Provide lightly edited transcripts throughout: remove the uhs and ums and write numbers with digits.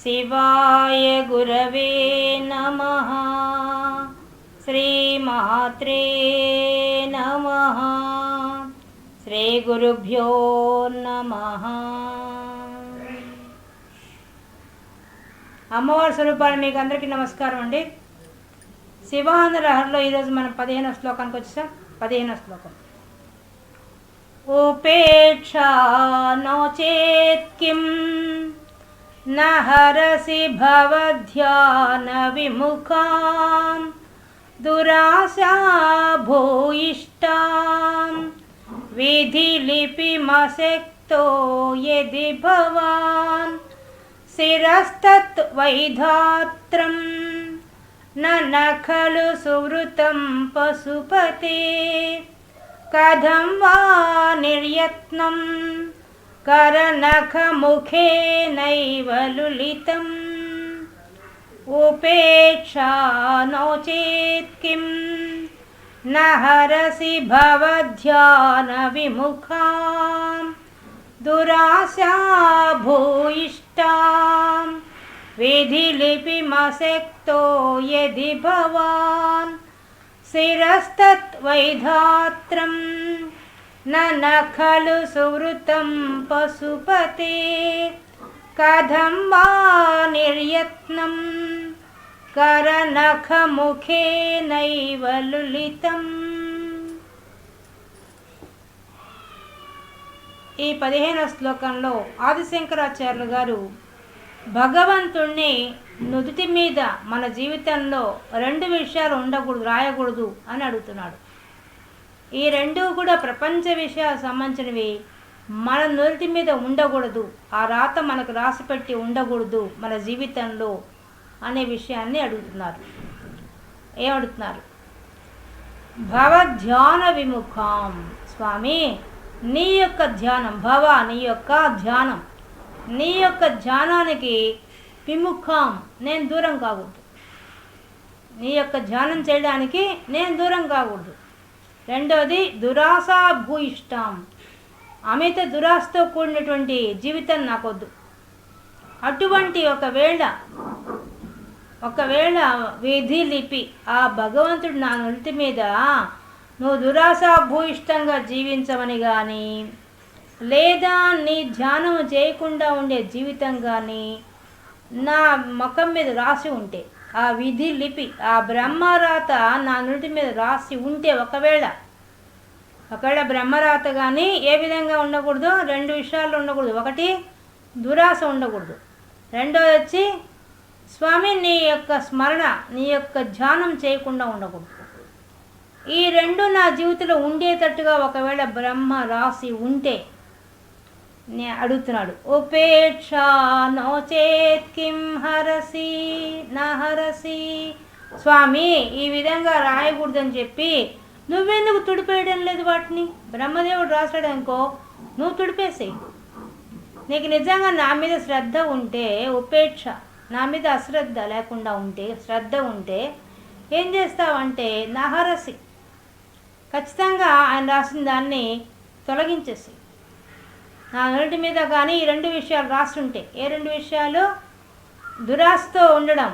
శివాయ గురవే నమః. శ్రీమాత్రే నమః. శ్రీ గురుభ్యో నమః. అమ్మవారి స్వరూపాలు మీకు అందరికీ నమస్కారం అండి. శివానంద లహరిలో ఈరోజు మనం 15వ శ్లోకానికి వచ్చేసాం. 15వ శ్లోకం. ఉపేక్షా నోచేత్ కిం న హరసి భవధ్యాన విముఖాం దురాశా భూయిష్టాం విధిలిపిమశక్తో యది భవాన్ శిరస్తత్ వైధాత్రం न खलु सुवृतं पशुपते कथं वा निर्यत्नं करनखमुखेनैव लुलितम् उपेक्षा नो चेत् किं न हरसि भवध्यानविमुखां दुराशा भूयिष्ठां विधिलिपिमशक्तो यदि भवान् शिरस्तत् वैधात्रं न खलु सुवृतं पशुपते कथं वा निर्यत्नं करनखमुखेनैव लुलितम्. ఈ 15వ శ్లోకంలో ఆదిశంకరాచార్యులు గారు భగవంతుణ్ణి నుదుటి మీద మన జీవితంలో 2 విషయాలు ఉండకూడదు, రాయకూడదు అని అడుగుతున్నాడు. ఈ 2 కూడా ప్రపంచ విషయాలకు సంబంధించినవి. మన నుదుటి మీద ఉండకూడదు, ఆ రాత మనకు రాసిపెట్టి ఉండకూడదు మన జీవితంలో అనే విషయాన్ని అడుగుతున్నారు. ఏమడుగుతున్నారు? భవధ్యాన విముఖాం. స్వామి, నీ యొక్క ధ్యానం, భవ నీ యొక్క ధ్యానం, నీ యొక్క ధ్యానానికి విముఖం నేను దూరం కాకూడదు. నీ యొక్క ధ్యానం చేయడానికి నేను దూరం కాకూడదు. రెండవది దురాశా భూయిష్టం, అమిత దురాశతో కూడినటువంటి జీవితం నాకొద్దు. అటువంటి ఒకవేళ విధి లిపి ఆ భగవంతుడు నా నుడి మీద నువ్వు దురాశా భూయిష్టంగా జీవించమని కానీ, లేదా నీ ధ్యానం చేయకుండా ఉండే జీవితం కానీ నా ముఖం మీద రాసి ఉంటే, ఆ విధి లిపి ఆ బ్రహ్మరాత నా నుడి మీద రాసి ఉంటే, ఒకవేళ బ్రహ్మరాత కానీ ఏ విధంగా ఉండకూడదు? 2 విషయాలు ఉండకూడదు. ఒకటి దురాశ ఉండకూడదు. రెండోది వచ్చి స్వామి నీ యొక్క స్మరణ, నీ యొక్క ధ్యానం చేయకుండా ఉండకూడదు. ఈ 2 నా జీవితంలో ఉండేటట్టుగా ఒకవేళ బ్రహ్మ రాసి ఉంటే నేను అడుగుతున్నాడు. ఉపేక్షా నో చేత్ కిం హరసి నా హరసి. స్వామి, ఈ విధంగా రాయకూడదని చెప్పి నువ్వెందుకు తుడిపేయడం లేదు వాటిని? బ్రహ్మదేవుడు రాశాడు అనుకో, నువ్వు తుడిపేసేయి. నీకు నిజంగా నా మీద శ్రద్ధ ఉంటే, ఉపేక్ష నా మీద అశ్రద్ధ లేకుండా ఉంటే, శ్రద్ధ ఉంటే ఏం చేస్తావంటే నా హరసి ఖచ్చితంగా ఆయన రాసిన దాన్ని తొలగించేసి నా నుడి మీద కానీ ఈ 2 విషయాలు రాస్తుంటే, ఏ 2 విషయాలు? దురాశతో ఉండడం,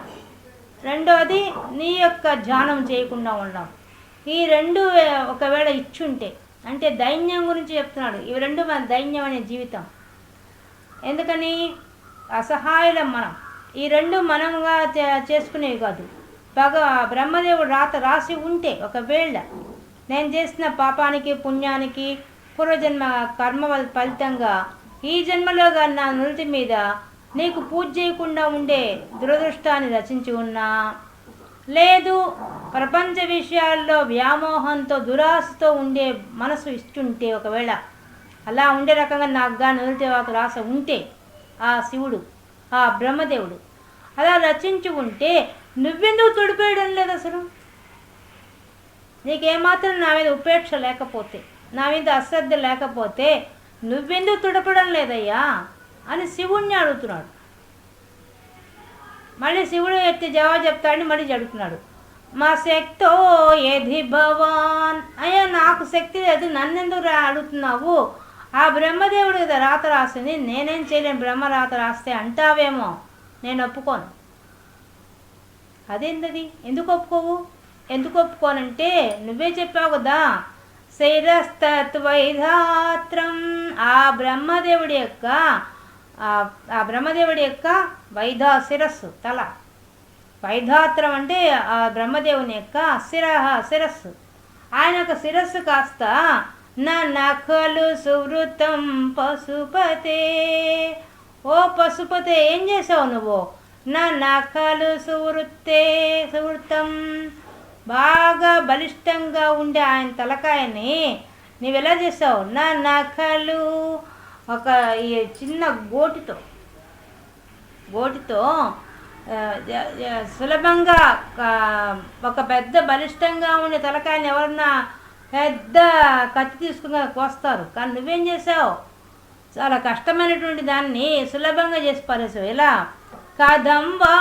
రెండోది నీ యొక్క ధ్యానం చేయకుండా ఉండడం. ఈ 2 ఒకవేళ ఇచ్చుంటే, అంటే దైన్యం గురించి చెప్తున్నాడు. ఇవి 2 మన దైన్యం అనే జీవితం. ఎందుకని? అసహాయులం మనం. ఈ 2 మనంగా చేసుకునేవి కాదు. బ్రహ్మదేవుడు రాసి ఉంటే, ఒకవేళ నేను చేసిన పాపానికి పుణ్యానికి పూర్వజన్మ కర్మ ఫలితంగా ఈ జన్మలో కానీ నా నుడి మీద నీకు పూజ చేయకుండా ఉండే దురదృష్టాన్ని రచించి ఉన్నా, లేదు ప్రపంచ విషయాల్లో వ్యామోహంతో దురాశతో ఉండే మనసు ఇస్తుంటే, ఒకవేళ అలా ఉండే రకంగా నాకు కానీ నుడి రాస ఉంటే, ఆ శివుడు ఆ బ్రహ్మదేవుడు అలా రచించి ఉంటే నువ్వెందుకు తుడిపేయడం లేదు? అసలు నీకేమాత్రం నా మీద ఉపేక్ష లేకపోతే, నా మీద అశ్రద్ధ లేకపోతే నువ్వెందుకు తుడపడం లేదయ్యా అని శివుణ్ణి అడుగుతున్నాడు. మళ్ళీ శివుడు ఎత్తి జవాబు చెప్తాడని మళ్ళీ అడుగుతున్నాడు. మా శక్తో యది భవాన్. అయ్యా నాకు శక్తి లేదు, నన్నెందుకు అడుగుతున్నావు? ఆ బ్రహ్మదేవుడు కదా రాత రాసింది, నేనేం చేయలేను. బ్రహ్మ రాత రాస్తే అంటావేమో, నేను ఒప్పుకోను. అదేంటది? ఎందుకు ఒప్పుకోవు? ఎందుకు ఒప్పుకోనంటే నువ్వే చెప్పావు కదా, శిరస్తత్వైధాత్రం, ఆ బ్రహ్మదేవుడి యొక్క శిరస్సు, తల. వైధాత్రం అంటే ఆ బ్రహ్మదేవుని యొక్క శిరస్సు. ఆయన యొక్క శిరస్సు కాస్త నఖలు సువృతం పశుపతే, ఓ పశుపతే ఏం చేసావు నువ్వు? నఖలు సువృతం, బాగా బలిష్టంగా ఉండే ఆయన తలకాయని నీవెలా చేసావు? నఖలు, ఒక చిన్న గోటితో సులభంగా ఒక పెద్ద బలిష్టంగా ఉండే తలకాయని ఎవరన్నా పెద్ద కత్తి తీసుకుని కోస్తారు. కానీ నువ్వేం చేసావు? చాలా కష్టమైనటువంటి దాన్ని సులభంగా చేసి పారేసావు. ఎలా? కథం వా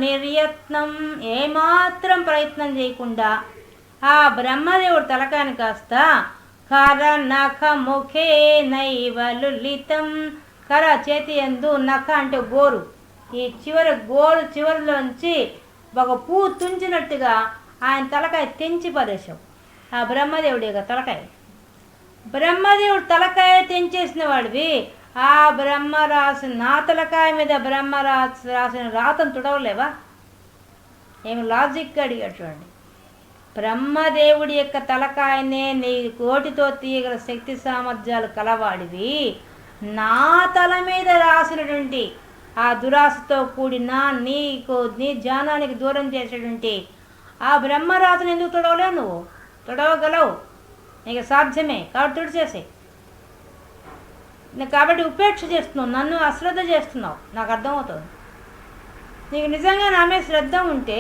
నిర్యత్నం, ఏమాత్రం ప్రయత్నం చేయకుండా ఆ బ్రహ్మదేవుడు తలకాయని కాస్త కర నఖ ముఖే నైవలులితం, కర చేతి యందు, నఖ అంటే గోరు, ఈ గోరు చివరిలోంచి ఒక పువ్వు తుంచినట్టుగా ఆయన తలకాయ తెంచి పరేశావు. ఆ బ్రహ్మదేవుడి యొక్క తలకాయ, బ్రహ్మదేవుడు తలకాయ తెంచేసిన వాడివి, ఆ బ్రహ్మ రాసిన నా తలకాయ మీద బ్రహ్మ రాసిన రాతను తుడవలేవా? ఏమి లాజిక్ అడిగాడు చూడండి. బ్రహ్మదేవుడి యొక్క తలకాయనే నీ కోటితో తీయగల శక్తి సామర్థ్యాలు కలవాడివి, నా తల మీద రాసినటువంటి ఆ దురాశతో కూడిన నీ జ్ఞానానికి దూరం చేసేటువంటి ఆ బ్రహ్మరాతను ఎందుకు తుడవలేవు? నువ్వు తుడవగలవు, నీకు సాధ్యమే, కాబట్టి తుడిచేసే. కాబట్టి ఉపేక్ష చేస్తున్నావు, నన్ను అశ్రద్ధ చేస్తున్నావు, నాకు అర్థమవుతుంది. నీకు నిజంగా నా మీద శ్రద్ధ ఉంటే,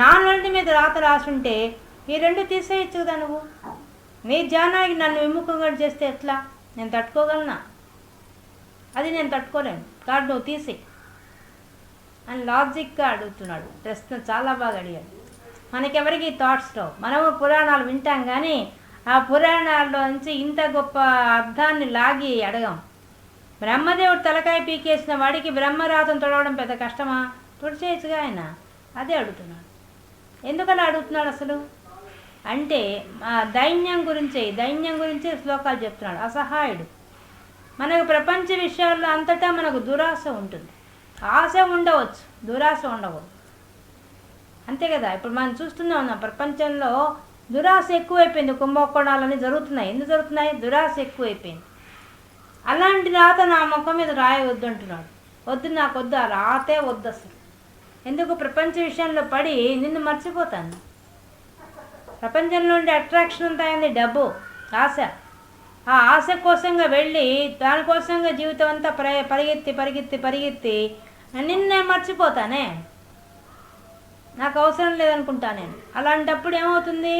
నా నోటి మీద రాత రాసుంటే ఈ రెండు తీసేయచ్చు కదా. నువ్వు నీ జ్ఞానానికి నన్ను విముఖంగా చేస్తే ఎట్లా? నేను తట్టుకోగలనా? అది నేను తట్టుకోలేను, కాబట్టి నువ్వు తీసి అని లాజిక్గా అడుగుతున్నాడు. ప్రశ్న చాలా బాగా అడిగాడు. మనకెవరికి థాట్స్ రావు, మనము పురాణాలు వింటాం కానీ ఆ పురాణాల్లో నుంచి ఇంత గొప్ప అర్థాన్ని లాగి అడగం. బ్రహ్మదేవుడు తలకాయ పీకేసిన వాడికి బ్రహ్మరాతం తొడవడం పెద్ద కష్టమా? తుడిచేయచ్చుగా ఆయన. అదే అడుగుతున్నాడు. ఎందుకలా అడుగుతున్నాడు అసలు అంటే దైన్యం గురించి శ్లోకాలు చెప్తున్నాడు. అసహాయుడు. మనకు ప్రపంచ విషయాల్లో అంతటా మనకు దురాశ ఉంటుంది. ఆశ ఉండవచ్చు, దురాశ ఉండకూడదు, అంతే కదా. ఇప్పుడు మనం చూస్తూనే ఉన్నాం, ప్రపంచంలో దురాశ ఎక్కువైపోయింది. కుంభకోణాలన్నీ జరుగుతున్నాయి. ఎందుకు జరుగుతున్నాయి? దురాశ ఎక్కువైపోయింది. అలాంటి రాత నా ముఖం మీద రాయవద్దు అంటున్నాడు. వద్దు, నాకు వద్దు, ఆ రాతే వద్దు అసలు. ఎందుకు? ప్రపంచ విషయంలో పడి నిన్ను మర్చిపోతాను. ప్రపంచంలో ఉండే అట్రాక్షన్ అంతా అయింది డబ్బు, ఆశ. ఆ ఆశ కోసంగా వెళ్ళి దానికోసంగా జీవితం అంతా పరిగెత్తి నిన్నే మర్చిపోతానే, నాకు అవసరం లేదనుకుంటా నేను. అలాంటప్పుడు ఏమవుతుంది?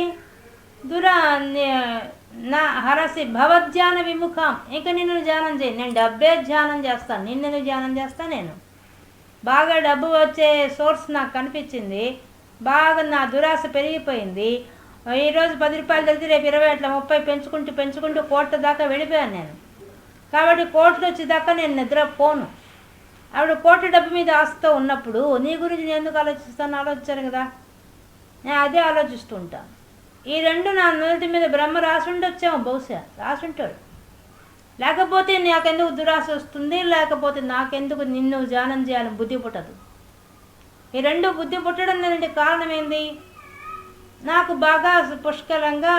నా హరసి భవధ్యాన విముఖం, ఇంకా నిన్ను ధ్యానం చేయి. నేను డబ్బే ధ్యానం చేస్తాను, నిన్ను ధ్యానం చేస్తాను. నేను బాగా డబ్బు వచ్చే సోర్స్ నాకు కనిపించింది, బాగా నా దురాశ పెరిగిపోయింది. ఈరోజు 10 రూపాయలు దొరికి రేపు 20, అట్లా 30 పెంచుకుంటూ కోట్ల దాకా వెళ్ళిపోయాను నేను. కాబట్టి కోట్లు వచ్చేదాకా నేను నిద్రపోను. ఆవిడ కోట్ల డబ్బు మీద ఆశతో ఉన్నప్పుడు నీ గురించి నేను ఎందుకు ఆలోచించాను కదా. నేను అదే ఆలోచిస్తూ ఉంటాను. ఈ రెండు నా నుదుటి మీద బ్రహ్మ రాసుండొచ్చాము, బహుశా రాసుంటాడు. లేకపోతే నాకెందుకు దురాశ వస్తుంది, లేకపోతే నాకెందుకు నిన్ను ధ్యానం చేయాలని బుద్ధి పుట్టదు. ఈ రెండు బుద్ధి పుట్టడం లేదంటే కారణం ఏంది? నాకు బాగా పుష్కలంగా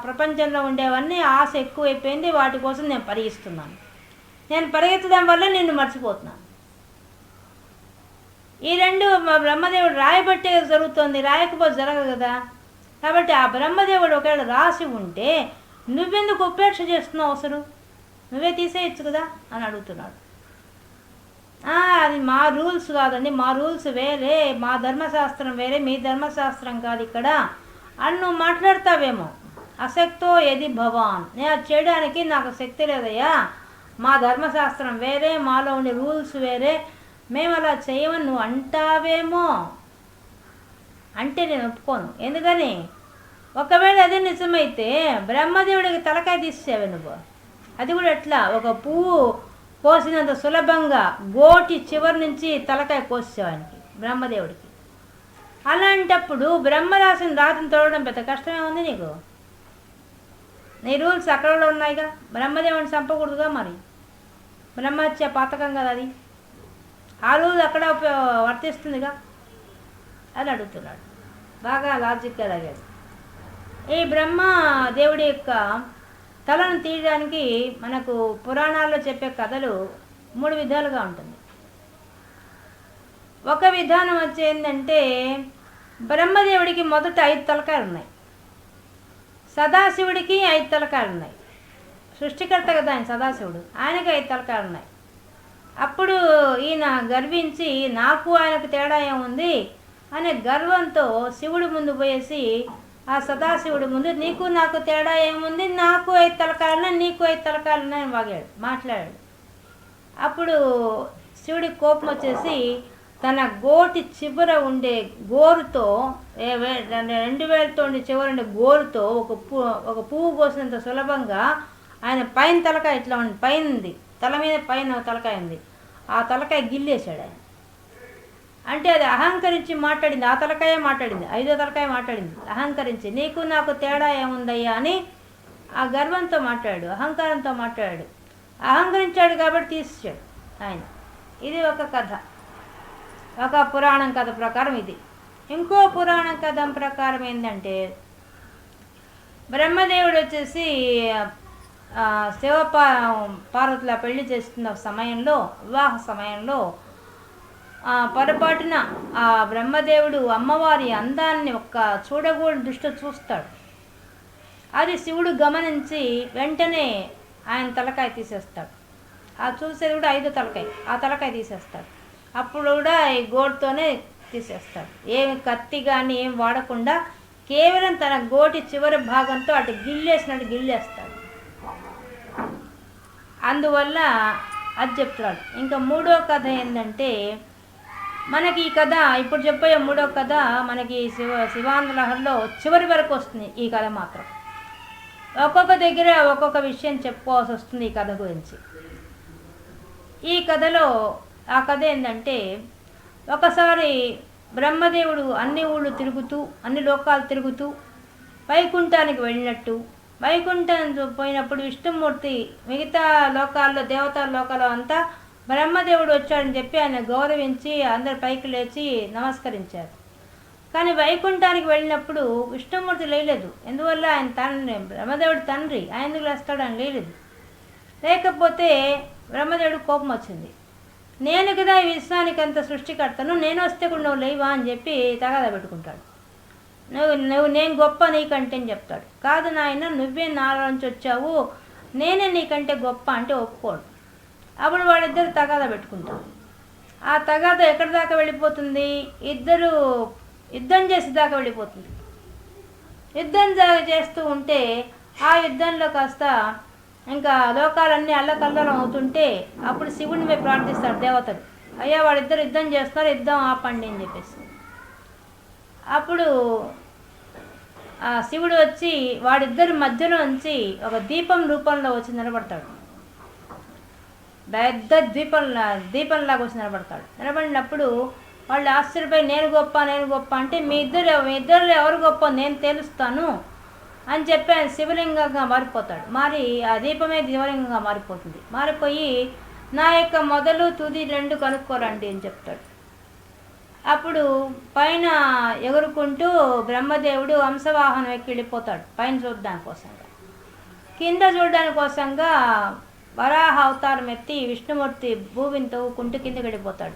ప్రపంచంలో ఉండేవన్నీ ఆశ ఎక్కువైపోయింది, వాటి కోసం నేను పరిగిస్తున్నాను. నేను పరిగెత్తడం వల్ల నిన్ను మర్చిపోతున్నాను. ఈ రెండు బ్రహ్మదేవుడు రాయబట్టే జరుగుతుంది, రాయకపోతే జరగదు కదా. కాబట్టి ఆ బ్రహ్మదేవుడు ఒకవేళ రాసి ఉంటే నువ్వెందుకు ఉపేక్ష చేస్తున్నావు? అసలు నువ్వే తీసేయచ్చు కదా అని అడుగుతున్నాడు. అది మా రూల్స్ కాదండి, మా రూల్స్ వేరే, మా ధర్మశాస్త్రం వేరే, మీ ధర్మశాస్త్రం కాదు ఇక్కడ అని నువ్వు మాట్లాడతావేమో. అశక్తో ఎది భవాన్, నేను అది చేయడానికి నాకు శక్తి లేదయ్యా, మా ధర్మశాస్త్రం వేరే, మాలో ఉండే రూల్స్ వేరే, మేము అలా చేయమని నువ్వు అంటావేమో. అంటే నేను ఒప్పుకోను. ఎందుకని? ఒకవేళ అది నిజమైతే బ్రహ్మదేవుడికి తలకాయ తీసేవే నువ్వు. అది కూడా ఎట్లా? ఒక పువ్వు కోసినంత సులభంగా గోటి చివరి నుంచి తలకాయ కోసేవానికి బ్రహ్మదేవుడికి. అలాంటప్పుడు బ్రహ్మ రాసిన రాతిని తోడడం పెద్ద కష్టమే ఉంది నీకు? నీ రూల్స్ అక్కడ కూడా ఉన్నాయిగా. బ్రహ్మదేవుని చంపకూడదుగా, మరి బ్రహ్మహత్య పాతకం కదా అది. ఆ రూల్ అక్కడ వర్తిస్తుందిగా అని అడుగుతున్నాడు. బాగా లాజిక్గా అడిగాడు. ఈ బ్రహ్మ దేవుడి యొక్క తలను తీయడానికి మనకు పురాణాల్లో చెప్పే కథలు 3 విధాలుగా ఉంటుంది. ఒక విధానం వచ్చి ఏంటంటే, బ్రహ్మదేవుడికి మొదట 5 తలకాయలు ఉన్నాయి, సదాశివుడికి 5 తలకాయలు ఉన్నాయి. సృష్టికర్త కదా ఆయన సదాశివుడు, ఆయనకి 5 తలకాయలు ఉన్నాయి. అప్పుడు ఈయన గర్వించి నాకు ఆయనకు తేడా ఏముంది అనే గర్వంతో శివుడి ముందు పోయేసి ఆ సదాశివుడి ముందు నీకు నాకు తేడా ఏముంది, నాకు 5 తలకాయలున్నాయి, నీకు 5 తలకాయలున్నాయని మాట్లాడాడు. అప్పుడు శివుడికి కోపం వచ్చేసి తన గోటి చివర ఉండే గోరుతో 2 వేలతో ఉండే చివర ఉండే గోరుతో ఒక పువ్వు కోసినంత సులభంగా ఆయన పైన తలకాయ ఇట్లా ఉంది, పైన ఉంది, తల మీద పైన తలకాయ ఉంది, ఆ తలకాయ గిల్లేశాడు ఆయన. అంటే అది అహంకరించి మాట్లాడింది, ఆ తలకాయ మాట్లాడింది, 5వ తలకాయ మాట్లాడింది అహంకరించి. నీకు నాకు తేడా ఏముందయ్యా అని ఆ గర్వంతో మాట్లాడాడు, అహంకారంతో మాట్లాడాడు. అహంకరించాడు కాబట్టి తీసేశాడు ఆయన. ఇది ఒక కథ, ఒక పురాణం కథ ప్రకారం ఇది. ఇంకో పురాణం కథ ప్రకారం ఏంటంటే, బ్రహ్మదేవుడు వచ్చేసి పార్వతుల పెళ్లి చేస్తున్న సమయంలో, వివాహ సమయంలో పొరపాటున ఆ బ్రహ్మదేవుడు అమ్మవారి అందాన్ని ఒక్క చూడకూడని దృష్టి చూస్తాడు. అది శివుడు గమనించి వెంటనే ఆయన తలకాయ తీసేస్తాడు. ఆ చూసేది కూడా 5వ తలకాయ, ఆ తలకాయ తీసేస్తాడు. అప్పుడు కూడా ఈ గోటితోనే తీసేస్తాడు. ఏమి కత్తి కానీ ఏం వాడకుండా కేవలం తన గోటి చివరి భాగంతో అటు గిల్లేసినట్టు గిల్లేస్తాడు. అందువల్ల అది చెప్తున్నాడు. ఇంకా 3వ కథ ఏంటంటే, మనకి ఈ కథ ఇప్పుడు చెప్పే 3వ కథ మనకి శివాంధ్రలహరిలో చివరి వరకు వస్తుంది. ఈ కథ మాత్రం ఒక్కొక్క దగ్గర ఒక్కొక్క విషయం చెప్పుకోవాల్సి వస్తుంది ఈ కథ గురించి. ఈ కథలో ఆ కథ ఏంటంటే, ఒకసారి బ్రహ్మదేవుడు అన్ని ఊళ్ళు తిరుగుతూ, అన్ని లోకాలు తిరుగుతూ వైకుంఠానికి వెళ్ళినట్టు, వైకుంఠం పోయినప్పుడు విష్ణుమూర్తి మిగతా లోకాల్లో, దేవతా లోకాల్లో అంతా బ్రహ్మదేవుడు వచ్చాడని చెప్పి ఆయన గౌరవించి అందరు పైకి లేచి నమస్కరించారు. కానీ వైకుంఠానికి వెళ్ళినప్పుడు విష్ణుమూర్తి లేలేదు. ఎందువల్ల ఆయన తండ్రి, బ్రహ్మదేవుడు తండ్రి, ఆయన ఎందుకు లేస్తాడు అని లేలేదు. లేకపోతే బ్రహ్మదేవుడు కోపం వచ్చింది. నేను కదా ఈ విశ్వానికి అంత సృష్టికర్తను, నేను వస్తే కూడా నువ్వు లేవా అని చెప్పి తగాదా పెట్టుకుంటాడు. నేను గొప్ప నీకంటే అని చెప్తాడు. కాదు నాయన, నువ్వే నాలో నుంచి వచ్చావు, నేనే నీకంటే గొప్ప అంటే ఒప్పుకోడు. అప్పుడు వాళ్ళిద్దరు తగాదా పెట్టుకుంటారు. ఆ తగాదా ఎక్కడి దాకా వెళ్ళిపోతుంది, ఇద్దరు యుద్ధం చేసి దాకా వెళ్ళిపోతుంది. యుద్ధం చేస్తూ ఉంటే ఆ యుద్ధంలో కాస్త ఇంకా లోకాలన్నీ అల్లకల్లోలం అవుతుంటే అప్పుడు శివుడిని పోయి ప్రార్థిస్తాడు దేవతలు, అయ్యా వాళ్ళిద్దరు యుద్ధం చేస్తున్నారు, యుద్ధం ఆపండి అని చెప్పేసి. అప్పుడు ఆ శివుడు వచ్చి వాడిద్దరి మధ్యలో నుంచి ఒక దీపం రూపంలో వచ్చి నిలబడతాడు. పెద్ద దీపంలాగా వచ్చి నిలబడతాడు. నిలబడినప్పుడు వాళ్ళు ఆశ్చర్యపోయి నేను గొప్ప అంటే మీ ఇద్దరు ఎవరు గొప్ప నేను తెలుస్తాను అని చెప్పి ఆయన శివలింగంగా మారిపోతాడు. మారి ఆ దీపమే శివలింగంగా మారిపోతుంది. మారిపోయి నా యొక్క మొదలు తుది 2 కనుక్కోరండి అని చెప్తాడు. అప్పుడు పైన ఎగురుకుంటూ బ్రహ్మదేవుడు హంసవాహనం ఎక్కి వెళ్ళిపోతాడు పైన చూడడానికి కోసంగా. కింద చూడడానికి కోసంగా వరాహ అవతారం ఎత్తి విష్ణుమూర్తి భూమిని తవ్వుకుంటూ కిందకి వెళ్ళిపోతాడు.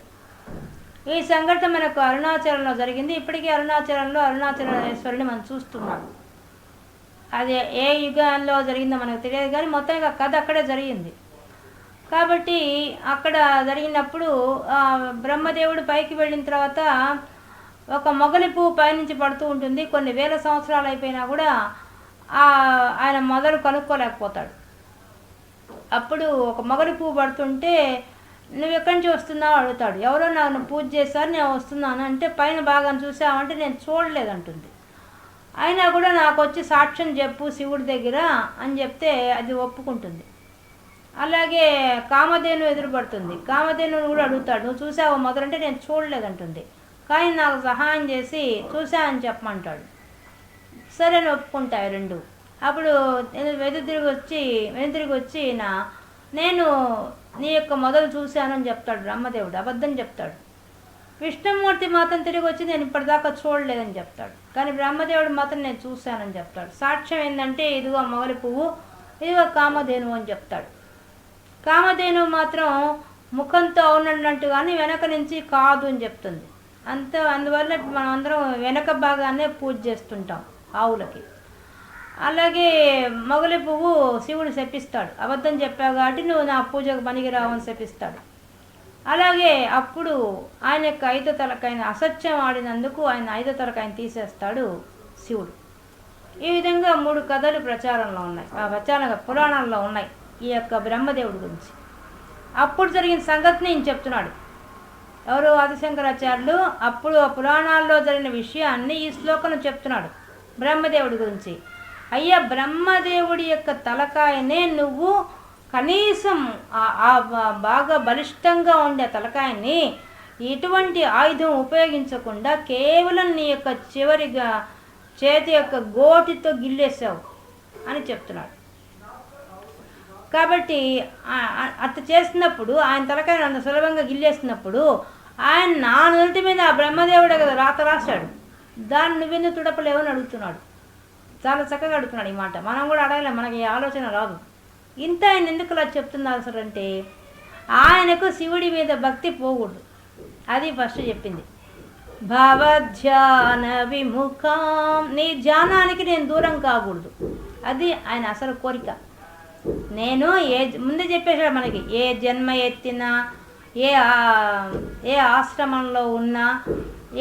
ఈ సంఘటన మనకు అరుణాచలంలో జరిగింది. ఇప్పటికీ అరుణాచలంలో అరుణాచలేశ్వరుని మనం చూస్తున్నాం. అది ఏ యుగంలో జరిగిందో మనకు తెలియదు, కానీ మొత్తంగా కథ అక్కడే జరిగింది. కాబట్టి అక్కడ జరిగినప్పుడు బ్రహ్మదేవుడు పైకి వెళ్ళిన తర్వాత ఒక మొగలి పువ్వు పైనుంచి పడుతూ ఉంటుంది. కొన్ని వేల సంవత్సరాలు అయిపోయినా కూడా ఆయన మొదలు కనుక్కోలేకపోతాడు. అప్పుడు ఒక మొగలి పువ్వు పడుతుంటే నువ్వు ఎక్కడి నుంచి వస్తున్నావు అడుగుతాడు. ఎవరో నన్ను పూజ చేశారు, నేను వస్తున్నాను అంటే పైన భాగం చూసామంటే నేను చూడలేదంటుంది. అయినా కూడా నాకు వచ్చి సాక్ష్యం చెప్పు శివుడి దగ్గర అని చెప్తే అది ఒప్పుకుంటుంది. అలాగే కామధేను ఎదురుపడుతుంది. కామధేనుని కూడా అడుగుతాడు, నువ్వు చూసావో మొదలంటే నేను చూడలేదంటుంది. కానీ నాకు సహాయం చేసి చూసా అని చెప్పమంటాడు. సరే అని ఒప్పుకుంటాయి రెండు. అప్పుడు వెనుతిరిగి వచ్చి నేను నీ యొక్క మొదలు చూశానని చెప్తాడు బ్రహ్మదేవుడు. అబద్ధం చెప్తాడు. విష్ణుమూర్తి మాత్రం తిరిగి వచ్చి నేను ఇప్పటిదాకా చూడలేదని చెప్తాడు. కానీ బ్రహ్మదేవుడు మాత్రం నేను చూశానని చెప్తాడు. సాక్ష్యం ఏంటంటే ఇదిగో మొగలి పువ్వు, ఇదిగో కామధేను అని చెప్తాడు. కామధేను మాత్రం ముఖంతో అవునన్నట్టు కానీ వెనక నుంచి కాదు అని చెప్తుంది. అందువల్ల మనం అందరం వెనక భాగాన్నే పూజ చేస్తుంటాం ఆవులకి. అలాగే మొగలి పువ్వు శివుడు శపిస్తాడు, అబద్ధం చెప్పావు కాబట్టి నువ్వు నా పూజకు పనికిరావని శపిస్తాడు. అలాగే అప్పుడు ఆయన యొక్క 5వ తలకాయని అసత్యం ఆడినందుకు ఆయన 5వ తలకాయని తీసేస్తాడు శివుడు. ఈ విధంగా 3 కథలు ప్రచారంలో ఉన్నాయి, పురాణంలో ఉన్నాయి ఈ యొక్క బ్రహ్మదేవుడి గురించి. అప్పుడు జరిగిన సంగతిని నేను చెప్తున్నాడు ఎవరు, ఆదిశంకరాచార్యులు. అప్పుడు పురాణాల్లో జరిగిన విషయాన్ని ఈ శ్లోకంలో చెప్తున్నాడు బ్రహ్మదేవుడి గురించి. అయ్యా, బ్రహ్మదేవుడి యొక్క తలకాయనే నువ్వు కనీసం బాగా బలిష్టంగా ఉండే తలకాయని ఎటువంటి ఆయుధం ఉపయోగించకుండా కేవలం నీ యొక్క చివరిగా చేతి యొక్క గోటితో గిల్లేసావు అని చెప్తున్నాడు. కాబట్టి అట్లా చేసినప్పుడు ఆయన తలకాయను అంత సులభంగా గిల్లేసినప్పుడు ఆయన నా నుదుటి మీద ఆ బ్రహ్మదేవుడే కదా రాత రాశాడు, దాన్ని నువ్వెందుకు తుడపలేవని అడుగుతున్నాడు. చాలా చక్కగా అడుగుతున్నాడు ఈ మాట. మనం కూడా అడగలేం, మనకి ఆలోచన రాదు. ఇంత ఆయన ఎందుకు అలా చెప్తున్నారు అసలు అంటే, ఆయనకు శివుడి మీద భక్తి పోకూడదు. అది ఫస్ట్ చెప్పింది. భవధ్యాన విముఖం, నీ ధ్యానానికి నేను దూరం కాకూడదు. అది ఆయన అసలు కోరిక. నేను ముందే చెప్పేశాడు మనకి, ఏ జన్మ ఎత్తినా, ఏ ఆశ్రమంలో ఉన్నా,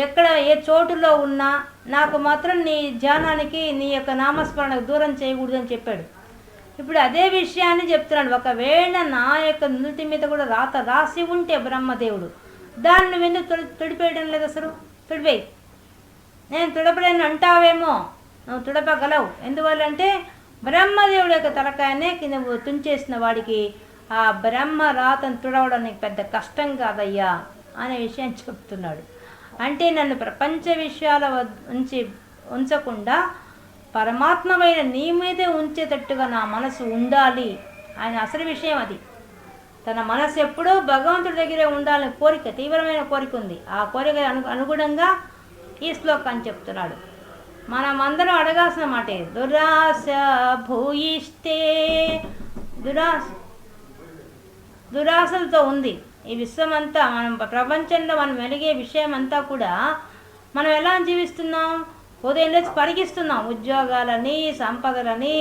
ఎక్కడ ఏ చోటులో ఉన్నా నాకు మాత్రం నీ ధ్యానానికి నీ యొక్క నామస్మరణకు దూరం చేయకూడదని చెప్పాడు. ఇప్పుడు అదే విషయాన్ని చెప్తున్నాడు. ఒకవేళ నా యొక్క నుదుటి మీద కూడా రాత రాసి ఉంటే బ్రహ్మదేవుడు, దాన్ని నువ్వు ఎందుకు తుడిపేయడం లేదు? అసలు తుడిపేయి. నేను తుడపలేను అంటావేమో, నువ్వు తుడపగలవు. ఎందువల్లంటే బ్రహ్మదేవుడి యొక్క తలకాయనే నువ్వు తుంచేసిన వాడికి ఆ బ్రహ్మ రాతను తుడవడానికి పెద్ద కష్టం కాదయ్యా అనే విషయం చెప్తున్నాడు. అంటే నన్ను ప్రపంచ విషయాల ఉంచకుండా పరమాత్మమైన నీ మీదే ఉంచేటట్టుగా నా మనసు ఉండాలి. ఆయన అసలు విషయం అది. తన మనసు ఎప్పుడూ భగవంతుడి దగ్గరే ఉండాలని కోరిక, తీవ్రమైన కోరిక ఉంది. ఆ కోరిక అనుగుణంగా ఈ శ్లోకాన్ని చెప్తున్నాడు. మనమందరం అడగాల్సిన మాట, దురాశ భూయిష్టే, దురాశలతో ఉంది ఈ విశ్వమంతా. మనం ప్రపంచంలో మనం వెలిగే విషయం అంతా కూడా మనం ఎలా జీవిస్తున్నాం? ఉదయం లేచి పరిగిస్తున్నాం, ఉద్యోగాలని, సంపదలని,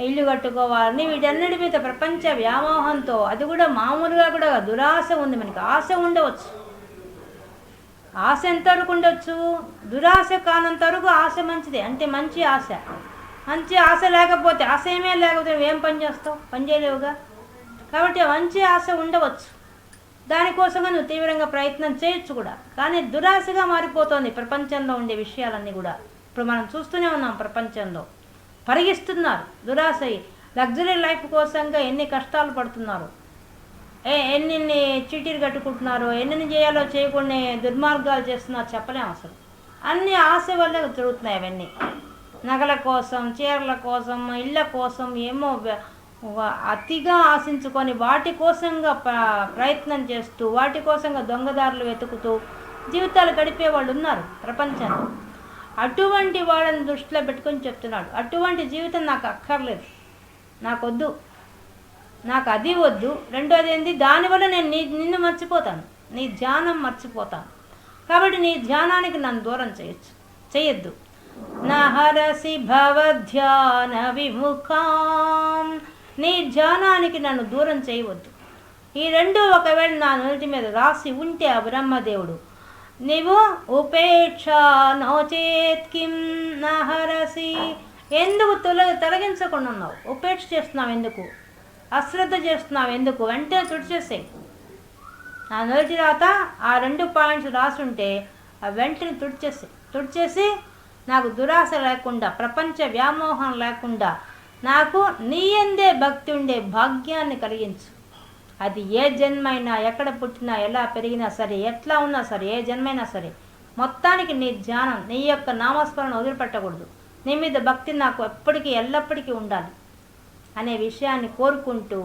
ఇల్లు కట్టుకోవాలని, వీటన్నిటి మీద ప్రపంచ వ్యామోహంతో. అది కూడా మామూలుగా కూడా దురాశ ఉంది మనకి. ఆశ ఉండవచ్చు, ఆశ ఎంతవరకు ఉండొచ్చు? దురాశ కానంత వరకు ఆశ మంచిదే. అంటే మంచి ఆశ. మంచి ఆశ లేకపోతే, ఆశ ఏమే లేకపోతే నువ్వేం పని చేస్తావు? పని చేయలేవుగా. కాబట్టి మంచి ఆశ ఉండవచ్చు, దానికోసంగా నువ్వు తీవ్రంగా ప్రయత్నం చేయొచ్చు కూడా. కానీ దురాశగా మారిపోతుంది ప్రపంచంలో ఉండే విషయాలన్నీ కూడా. ఇప్పుడు మనం చూస్తూనే ఉన్నాం, ప్రపంచంలో పరిగిస్తున్నారు దురాశ. లగ్జరీ లైఫ్ కోసంగా ఎన్ని కష్టాలు పడుతున్నారు, ఎన్ని చీటీలు కట్టుకుంటున్నారు, ఎన్ని చేయాలో చేయకుండా దుర్మార్గాలు చేస్తున్నారు, చెప్పలేము అసలు. అన్ని ఆశ వల్ల జరుగుతున్నాయి అవన్నీ. నగల కోసం, చీరల కోసం, ఇళ్ళ కోసం, ఏమో అతిగా ఆశించుకొని వాటి కోసంగా ప్రయత్నం చేస్తూ, వాటి కోసంగా దొంగదారులు వెతుకుతూ జీవితాలు గడిపే వాళ్ళు ఉన్నారు ప్రపంచంలో. అటువంటి వాళ్ళని దృష్టిలో పెట్టుకొని చెప్తున్నాడు, అటువంటి జీవితం నాకు అక్కర్లేదు, నాకొద్దు, నాకు అది వద్దు. రెండోది ఏంది, దానివల్ల నేను నిన్ను మర్చిపోతాను, నీ ధ్యానం మర్చిపోతాను. కాబట్టి నీ ధ్యానానికి నన్ను దూరం చేయొద్దు. నహరసి భవధ్యాన విముఖాం, నీ ధ్యానానికి నన్ను దూరం చేయవద్దు. ఈ రెండు ఒకవేళ నా నుదుటి మీద రాసి ఉంటే ఆ బ్రహ్మదేవుడు, నీవు ఉపేక్ష నోచేత్ కిం నహరసి, ఎందుకు తొలగించకుండా ఉన్నావు? ఉపేక్ష చేస్తున్నావు ఎందుకు? అశ్రద్ధ చేస్తున్నావు ఎందుకు? వెంటనే తుడిచేసేయి. నా నుదుటి రాత ఆ 2 పాయింట్స్ రాసుంటే ఆ వెంటనే తుడిచేసి నాకు దురాశ లేకుండా, ప్రపంచ వ్యామోహం లేకుండా నాకు నీ యందే భక్తి ఉండే భాగ్యాన్ని కలిగించు. అది ఏ జన్మైనా, ఎక్కడ పుట్టినా, ఎలా పెరిగినా సరే, ఎట్లా ఉన్నా సరే, ఏ జన్మైనా సరే, మొత్తానికి నీ ధ్యానం, నీ యొక్క నామస్మరణ వదిలిపెట్టకూడదు. నీ మీద భక్తి నాకు ఎప్పటికీ ఎల్లప్పటికీ ఉండాలి అనే విషయాన్ని కోరుకుంటూ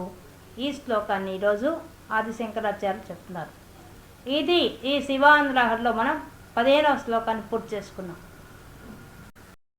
ఈ శ్లోకాన్ని ఈరోజు ఆదిశంకరాచార్యులు చెప్తున్నారు. ఇది ఈ శివానందలహరిలో మనం 15వ శ్లోకాన్ని పూర్తి చేసుకున్నాం.